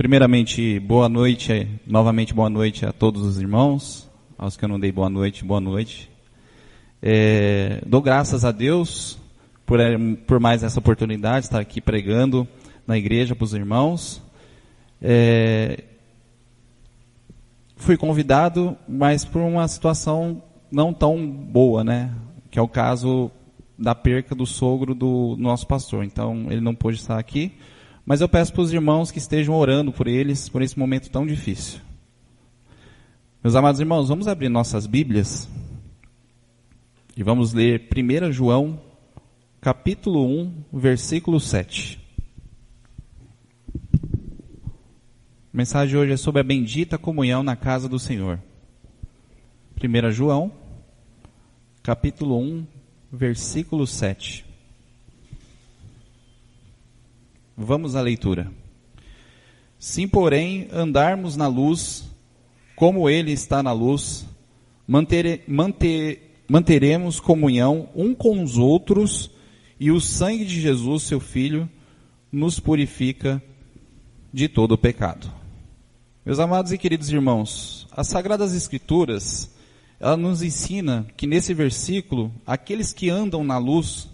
Primeiramente, boa noite, novamente boa noite a todos os irmãos, aos que eu não dei boa noite, boa noite. Dou graças a Deus por mais essa oportunidade de estar aqui pregando na igreja para os irmãos. Fui convidado, mas por uma situação não tão boa, né? Que é o caso da perca do sogro do nosso pastor. Então, ele não pôde estar aqui. Mas eu peço para os irmãos que estejam orando por eles, por esse momento tão difícil. Meus amados irmãos, vamos abrir nossas Bíblias e vamos ler 1 João, capítulo 1, versículo 7. A mensagem de hoje é sobre a bendita comunhão na casa do Senhor. 1 João, capítulo 1, versículo 7. Vamos à leitura. Se, porém, andarmos na luz, como Ele está na luz, manteremos comunhão um com os outros, e o sangue de Jesus, seu Filho, nos purifica de todo o pecado. Meus amados e queridos irmãos, as Sagradas Escrituras, ela nos ensina que nesse versículo, aqueles que andam na luz,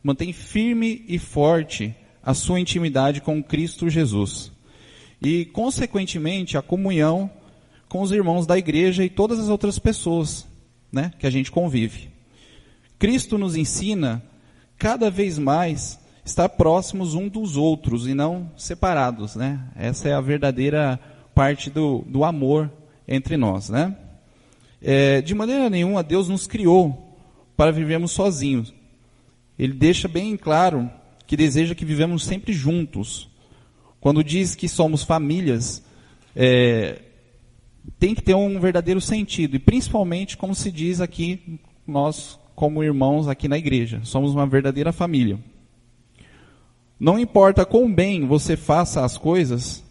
mantêm firme e forte a sua intimidade com Cristo Jesus. E, consequentemente, a comunhão com os irmãos da igreja e todas as outras pessoas, né, que a gente convive. Cristo nos ensina, cada vez mais, estar próximos uns dos outros e não separados, né? Essa é a verdadeira parte do amor entre nós, né? De maneira nenhuma, Deus nos criou para vivermos sozinhos. Ele deixa bem claro que deseja que vivemos sempre juntos. Quando diz que somos famílias, tem que ter um verdadeiro sentido. E principalmente, como se diz aqui, nós como irmãos aqui na igreja, somos uma verdadeira família. Não importa quão bem você faça as coisas,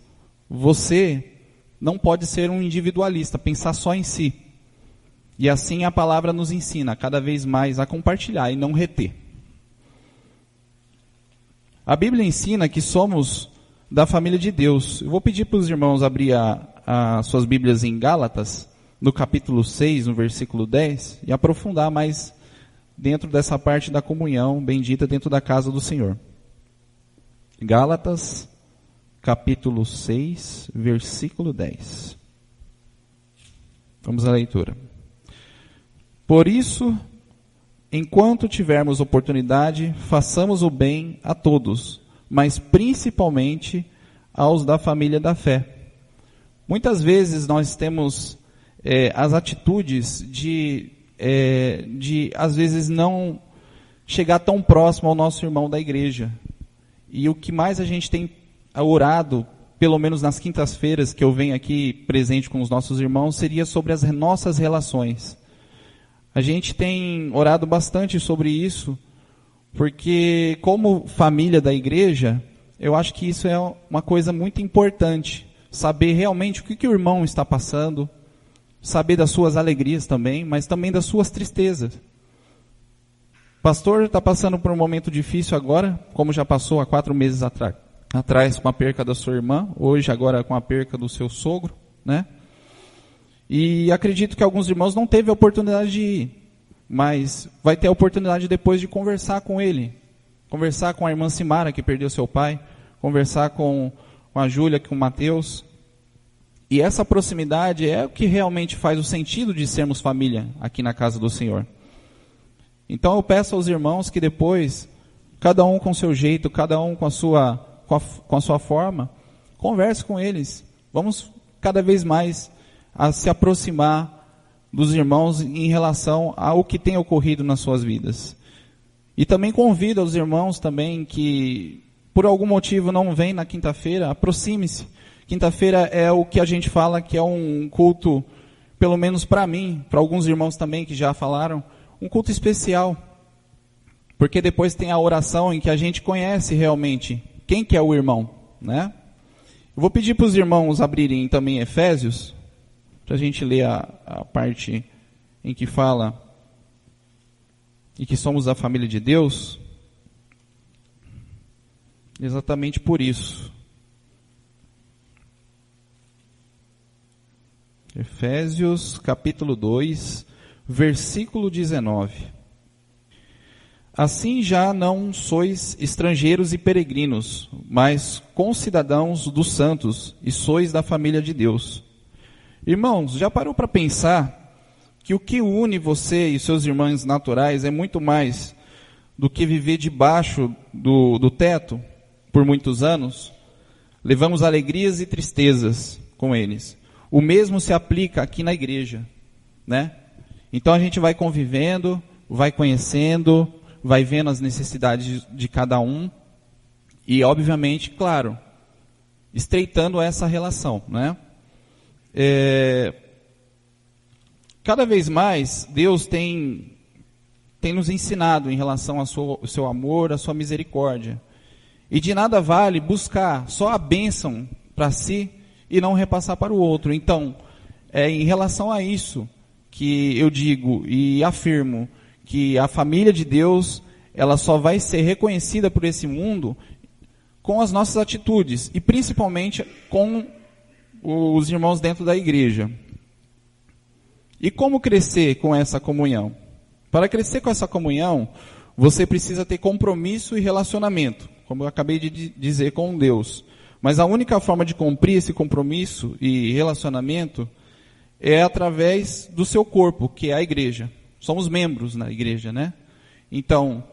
você não pode ser um individualista, pensar só em si. E assim a palavra nos ensina cada vez mais a compartilhar e não reter. A Bíblia ensina que somos da família de Deus. Eu vou pedir para os irmãos abrir as suas Bíblias em Gálatas, no capítulo 6, no versículo 10, e aprofundar mais dentro dessa parte da comunhão bendita dentro da casa do Senhor. Gálatas, capítulo 6, versículo 10. Vamos à leitura. Por isso, enquanto tivermos oportunidade, façamos o bem a todos, mas principalmente aos da família da fé. Muitas vezes nós temos as atitudes de às vezes não chegar tão próximo ao nosso irmão da igreja. E o que mais a gente tem orado, pelo menos nas quintas-feiras que eu venho aqui presente com os nossos irmãos, seria sobre as nossas relações. A gente tem orado bastante sobre isso, porque como família da igreja, eu acho que isso é uma coisa muito importante. Saber realmente o que o irmão está passando, saber das suas alegrias também, mas também das suas tristezas. O pastor está passando por um momento difícil agora, como já passou há 4 meses atrás com a perca da sua irmã, hoje agora com a perca do seu sogro, né? E acredito que alguns irmãos não teve a oportunidade de ir, mas vai ter a oportunidade depois de conversar com ele, conversar com a irmã Simara, que perdeu seu pai, conversar com a Júlia, com o Mateus. E essa proximidade é o que realmente faz o sentido de sermos família aqui na casa do Senhor. Então eu peço aos irmãos que depois, cada um com o seu jeito, cada um com a sua forma, converse com eles. Vamos cada vez mais a se aproximar dos irmãos em relação ao que tem ocorrido nas suas vidas. E também convido aos irmãos também que, por algum motivo, não vêm na quinta-feira, aproxime-se. Quinta-feira é o que a gente fala que é um culto, pelo menos para mim, para alguns irmãos também que já falaram, um culto especial. Porque depois tem a oração em que a gente conhece realmente quem que é o irmão, né? Eu vou pedir para os irmãos abrirem também Efésios, para a gente ler a parte em que fala e que somos a família de Deus. Exatamente por isso. Efésios capítulo 2, versículo 19. Assim já não sois estrangeiros e peregrinos, mas concidadãos dos santos, e sois da família de Deus. Irmãos, já parou para pensar que o que une você e seus irmãos naturais é muito mais do que viver debaixo do teto por muitos anos? Levamos alegrias e tristezas com eles. O mesmo se aplica aqui na igreja, né? Então a gente vai convivendo, vai conhecendo, vai vendo as necessidades de cada um e, obviamente, claro, estreitando essa relação, né? Cada vez mais, Deus tem nos ensinado em relação ao seu amor, à sua misericórdia. E de nada vale buscar só a bênção para si e não repassar para o outro. Então, em relação a isso que eu digo e afirmo que a família de Deus, ela só vai ser reconhecida por esse mundo com as nossas atitudes, e principalmente com os irmãos dentro da igreja. E como crescer com essa comunhão? Para crescer com essa comunhão, você precisa ter compromisso e relacionamento, como eu acabei de dizer, com Deus. Mas a única forma de cumprir esse compromisso e relacionamento é através do seu corpo, que é a igreja. Somos membros na igreja, né? Então,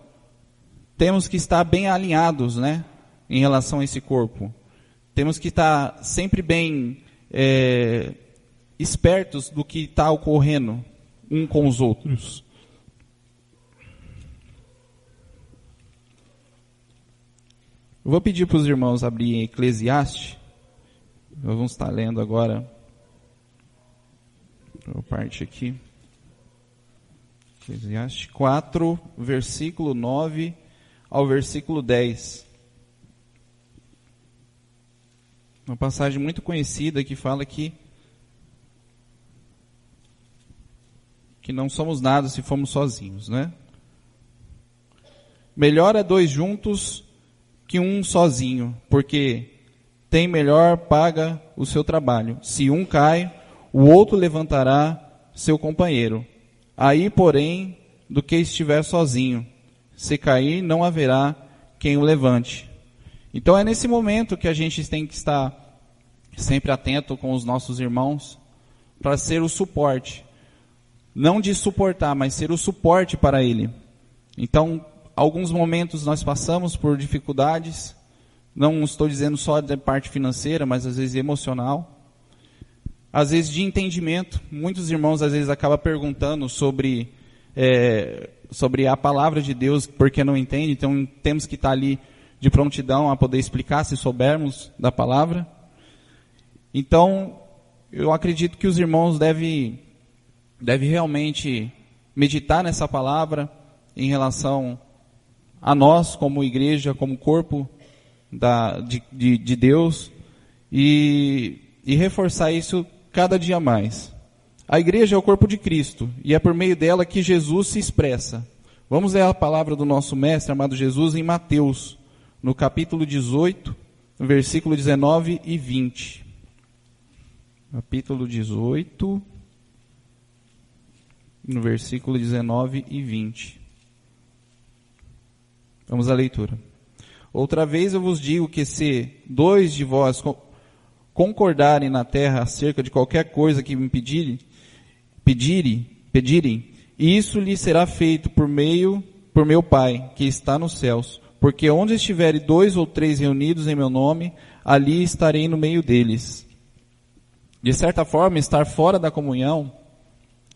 temos que estar bem alinhados, né, em relação a esse corpo. Temos que estar sempre bem espertos do que está ocorrendo um com os outros. Eu vou pedir para os irmãos abrirem Eclesiastes. Nós vamos estar lendo agora a parte aqui. Eclesiastes 4, versículo 9 ao versículo 10. Uma passagem muito conhecida que fala que não somos nada se formos sozinhos, né? Melhor é dois juntos que um sozinho, porque tem melhor paga o seu trabalho. Se um cai, o outro levantará seu companheiro. Aí, porém, do que estiver sozinho, se cair, não haverá quem o levante. Então é nesse momento que a gente tem que estar sempre atento com os nossos irmãos para ser o suporte. Não de suportar, mas ser o suporte para ele. Então, alguns momentos nós passamos por dificuldades, não estou dizendo só da parte financeira, mas às vezes emocional. Às vezes de entendimento. Muitos irmãos às vezes acabam perguntando sobre a palavra de Deus, porque não entendem. Então temos que estar ali de prontidão a poder explicar, se soubermos da palavra. Então, eu acredito que os irmãos devem realmente meditar nessa palavra em relação a nós como igreja, como corpo de Deus, e reforçar isso cada dia mais. A igreja é o corpo de Cristo, e é por meio dela que Jesus se expressa. Vamos ler a palavra do nosso mestre, amado Jesus, em Mateus, no capítulo 18, versículo 19 e 20. Capítulo 18, no versículo 19 e 20. Vamos à leitura. Outra vez eu vos digo que se dois de vós concordarem na terra acerca de qualquer coisa que me pedirem, e isso lhe será feito por meu Pai, que está nos céus. Porque onde estiverem 2 ou 3 reunidos em meu nome, ali estarei no meio deles. De certa forma, estar fora da comunhão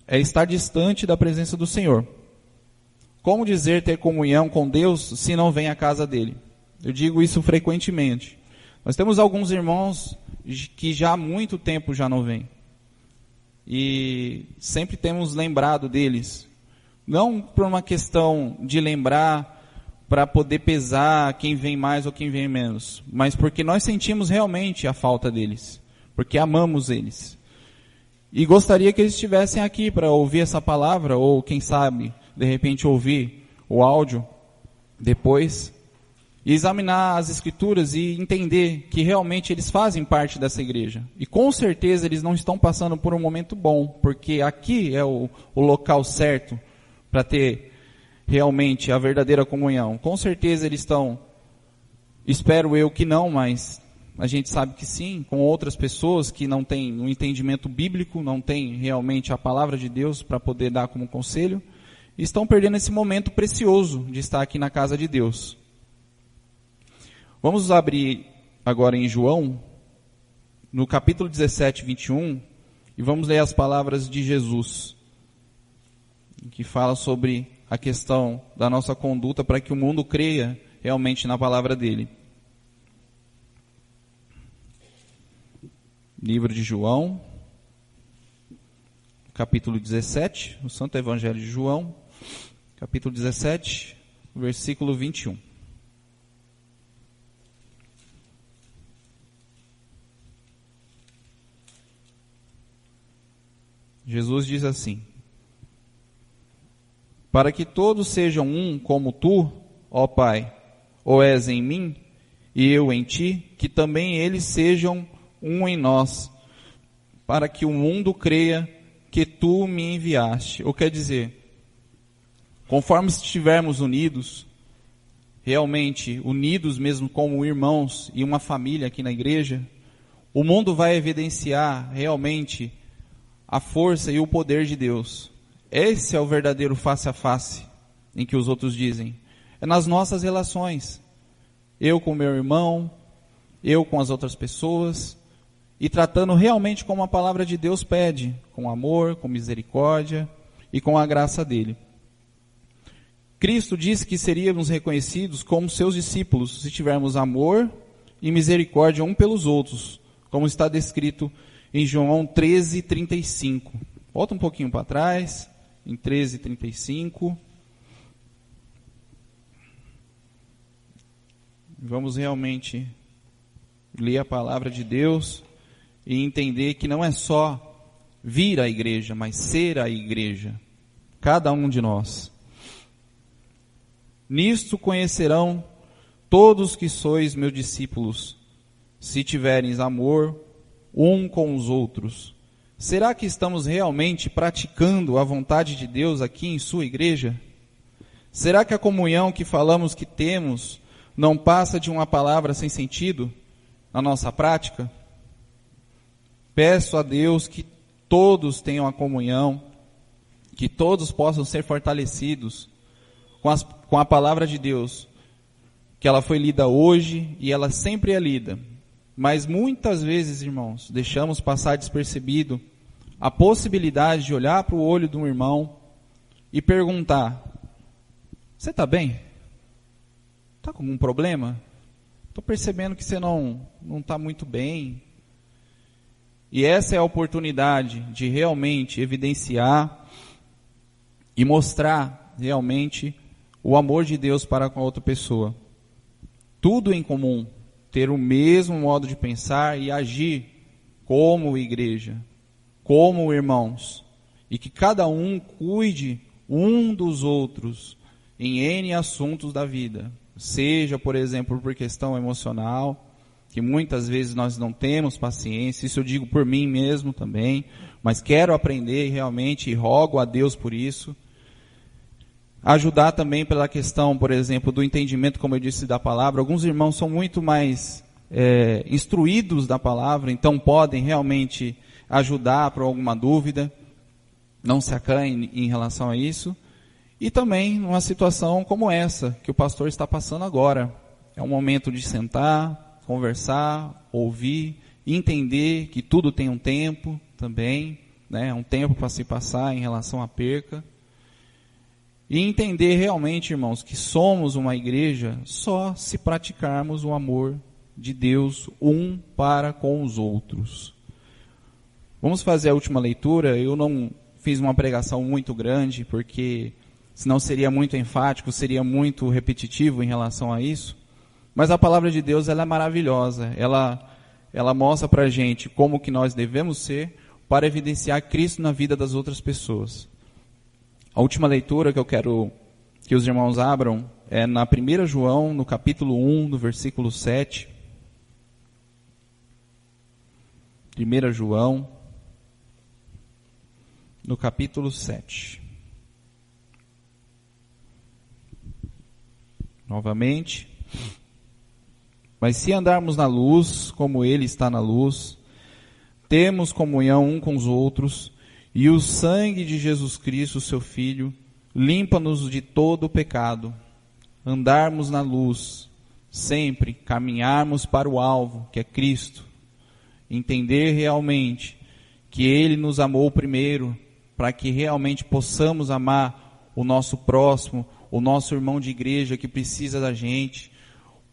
é estar distante da presença do Senhor. Como dizer ter comunhão com Deus se não vem à casa dele? Eu digo isso frequentemente. Nós temos alguns irmãos que já há muito tempo já não vêm. E sempre temos lembrado deles. Não por uma questão de lembrar para poder pesar quem vem mais ou quem vem menos, mas porque nós sentimos realmente a falta deles, porque amamos eles. E gostaria que eles estivessem aqui para ouvir essa palavra, ou quem sabe, de repente ouvir o áudio depois, e examinar as Escrituras e entender que realmente eles fazem parte dessa igreja. E com certeza eles não estão passando por um momento bom, porque aqui é o local certo para ter realmente a verdadeira comunhão. Com certeza eles estão, espero eu que não, mas a gente sabe que sim, com outras pessoas que não têm um entendimento bíblico, não têm realmente a palavra de Deus para poder dar como conselho, e estão perdendo esse momento precioso de estar aqui na casa de Deus. Vamos abrir agora em João, no capítulo 17, 21, e vamos ler as palavras de Jesus, que fala sobre a questão da nossa conduta para que o mundo creia realmente na palavra dele. Livro de João, capítulo 17, o Santo Evangelho de João, capítulo 17, versículo 21. Jesus diz assim: para que todos sejam um como tu, ó Pai, o és em mim e eu em ti, que também eles sejam um em nós, para que o mundo creia que tu me enviaste. Ou quer dizer, conforme estivermos unidos, realmente unidos mesmo como irmãos e uma família aqui na igreja, o mundo vai evidenciar realmente a força e o poder de Deus. Esse é o verdadeiro face a face em que os outros dizem. É nas nossas relações. Eu com meu irmão, eu com as outras pessoas, e tratando realmente como a palavra de Deus pede, com amor, com misericórdia e com a graça dele. Cristo disse que seríamos reconhecidos como seus discípulos se tivermos amor e misericórdia um pelos outros, como está descrito em João 13:35. Volta um pouquinho para trás, em 13:35. Vamos realmente ler a palavra de Deus e entender que não é só vir à igreja, mas ser a igreja, cada um de nós. Nisto conhecerão todos que sois meus discípulos, se tiveres amor um com os outros. Será que estamos realmente praticando a vontade de Deus aqui em sua igreja? Será que a comunhão que falamos que temos não passa de uma palavra sem sentido na nossa prática? Peço a Deus que todos tenham a comunhão, que todos possam ser fortalecidos com a palavra de Deus, que ela foi lida hoje e ela sempre é lida. Mas muitas vezes, irmãos, deixamos passar despercebido a possibilidade de olhar para o olho de um irmão e perguntar: você está bem? Está com algum problema? Estou percebendo que você não está muito bem. E essa é a oportunidade de realmente evidenciar e mostrar realmente o amor de Deus para com a outra pessoa. Tudo em comum, ter o mesmo modo de pensar e agir como igreja, como irmãos, e que cada um cuide um dos outros em N assuntos da vida, seja, por exemplo, por questão emocional, que muitas vezes nós não temos paciência, isso eu digo por mim mesmo também, mas quero aprender realmente e rogo a Deus por isso. Ajudar também pela questão, por exemplo, do entendimento, como eu disse, da palavra. Alguns irmãos são muito mais instruídos da palavra, então podem realmente ajudar por alguma dúvida, não se acanhem em relação a isso. E também numa situação como essa, que o pastor está passando agora. É um momento de sentar, conversar, ouvir, entender que tudo tem um tempo também, né? Um tempo para se passar em relação à perca. E entender realmente, irmãos, que somos uma igreja só se praticarmos o amor de Deus um para com os outros. Vamos fazer a última leitura. Eu não fiz uma pregação muito grande, porque senão seria muito enfático, seria muito repetitivo em relação a isso. Mas a palavra de Deus, ela é maravilhosa. Ela mostra para a gente como que nós devemos ser para evidenciar Cristo na vida das outras pessoas. A última leitura que eu quero que os irmãos abram é na 1 João, no capítulo 1, no versículo 7. 1 João, no capítulo 7. Novamente. Mas se andarmos na luz, como Ele está na luz, temos comunhão um com os outros, e o sangue de Jesus Cristo, seu Filho, limpa-nos de todo o pecado. Andarmos na luz, sempre caminharmos para o alvo, que é Cristo. Entender realmente que Ele nos amou primeiro, para que realmente possamos amar o nosso próximo, o nosso irmão de igreja que precisa da gente,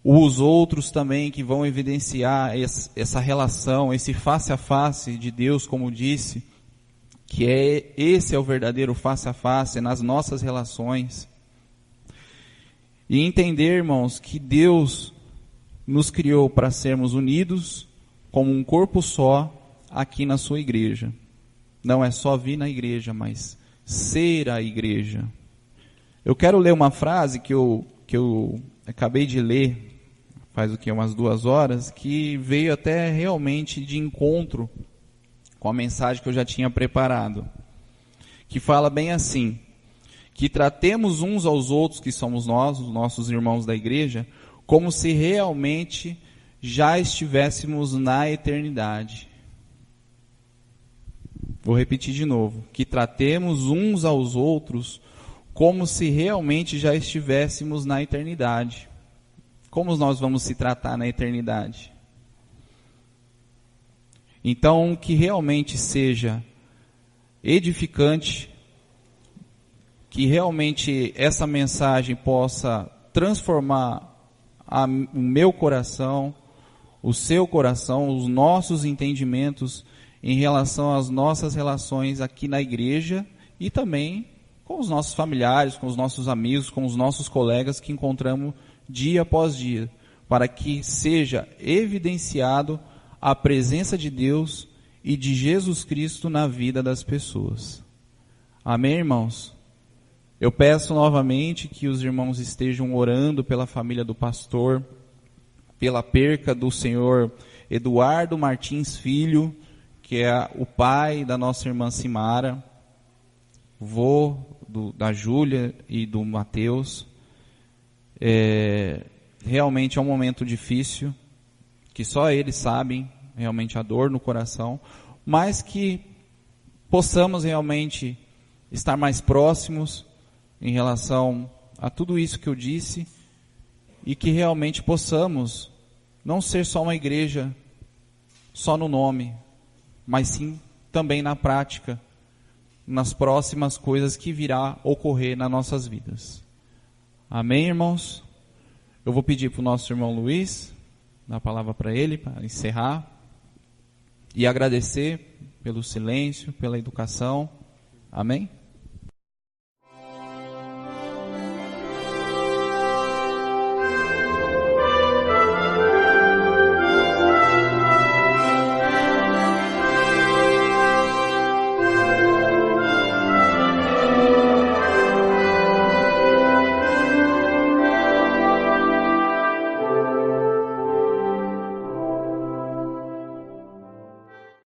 os outros também que vão evidenciar essa relação, esse face a face de Deus, como disse, que esse é o verdadeiro face a face nas nossas relações. E entender, irmãos, que Deus nos criou para sermos unidos como um corpo só aqui na sua igreja. Não é só vir na igreja, mas ser a igreja. Eu quero ler uma frase que eu acabei de ler, faz umas 2 horas, que veio até realmente de encontro com a mensagem que eu já tinha preparado. Que fala bem assim: que tratemos uns aos outros, que somos nós, os nossos irmãos da igreja, como se realmente já estivéssemos na eternidade. Vou repetir de novo. Que tratemos uns aos outros como se realmente já estivéssemos na eternidade. Como nós vamos se tratar na eternidade? Então, que realmente seja edificante, que realmente essa mensagem possa transformar o meu coração, o seu coração, os nossos entendimentos em relação às nossas relações aqui na igreja e também com os nossos familiares, com os nossos amigos, com os nossos colegas que encontramos dia após dia, para que seja evidenciado a presença de Deus e de Jesus Cristo na vida das pessoas. Amém, irmãos? Eu peço novamente que os irmãos estejam orando pela família do pastor, pela perca do senhor Eduardo Martins Filho, que é o pai da nossa irmã Simara, vô da Júlia e do Mateus. Realmente é um momento difícil, que só eles sabem realmente a dor no coração, mas que possamos realmente estar mais próximos em relação a tudo isso que eu disse, e que realmente possamos não ser só uma igreja, só no nome, mas sim também na prática, nas próximas coisas que virá ocorrer nas nossas vidas. Amém, irmãos? Eu vou pedir para o nosso irmão Luiz, dar a palavra para ele, para encerrar, e agradecer pelo silêncio, pela educação. Amém?